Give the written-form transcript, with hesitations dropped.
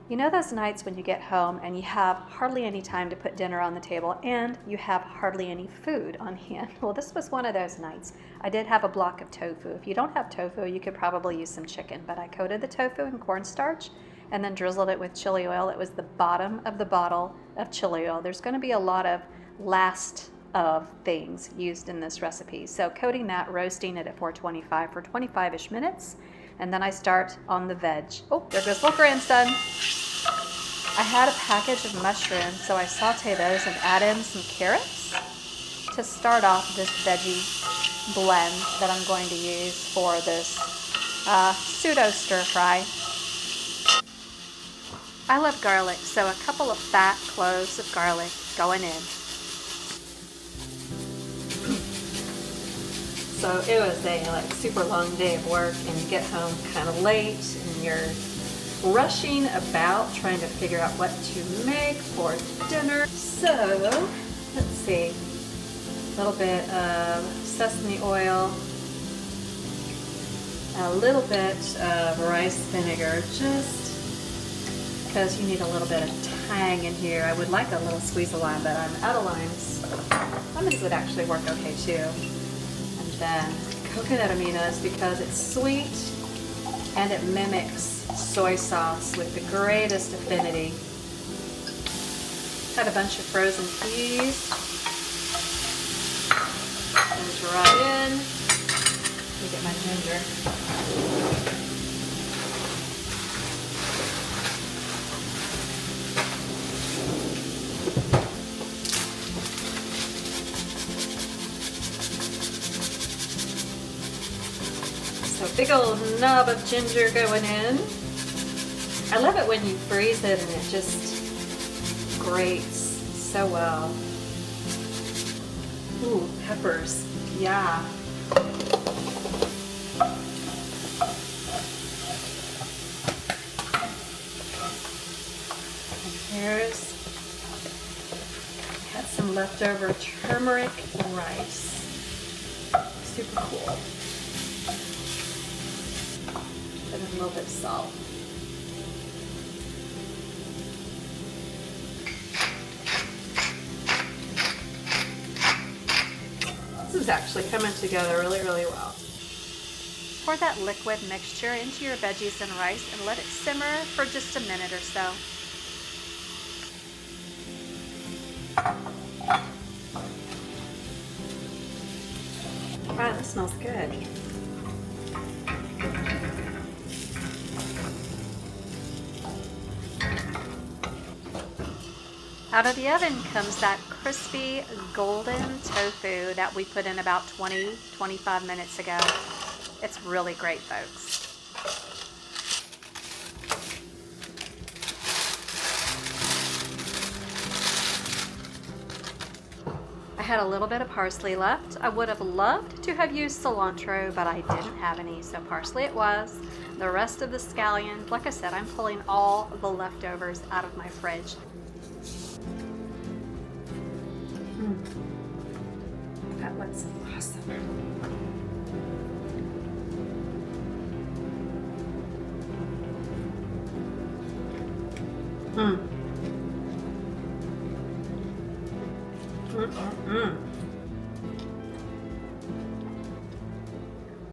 You know those nights when you get home and you have hardly any time to put dinner on the table and you have hardly any food on hand? Well, this was one of those nights. I did have a block of tofu. If you don't have tofu, you could probably use some chicken, but I coated the tofu in cornstarch and then drizzled it with chili oil. It was the bottom of the bottle of chili oil. There's going to be a lot of last of things used in this recipe. So coating that, roasting it at 425 for 25-ish minutes, and then I start on the veg. Oh, there goes little grandson. I had a package of mushrooms, so I saute those and add in some carrots to start off this veggie blend that I'm going to use for this pseudo stir fry. I love garlic, so a couple of fat cloves of garlic going in. So it was a super long day of work, and you get home kind of late and you're rushing about trying to figure out what to make for dinner. So let's see, a little bit of sesame oil, a little bit of rice vinegar, just because you need a little bit of tang in here. I would like a little squeeze of lime, but I'm out of limes. Lemons would actually work okay too. Then coconut aminos, because it's sweet and it mimics soy sauce with the greatest affinity. Got a bunch of frozen peas. Those right in. Let me get my ginger. So big old knob of ginger going in. I love it when you freeze it and it just grates so well. Ooh, peppers, yeah. And here's, had some leftover turmeric rice. Super cool. And a little bit of salt. This is actually coming together really, really well. Pour that liquid mixture into your veggies and rice and let it simmer for just a minute or so. Wow, that smells good. Out of the oven comes that crispy golden tofu that we put in about 20-25 minutes ago. It's really great, folks. I had a little bit of parsley left. I would have loved to have used cilantro, but I didn't have any, so parsley it was. The rest of the scallion, like I said, I'm pulling all the leftovers out of my fridge. That looks awesome.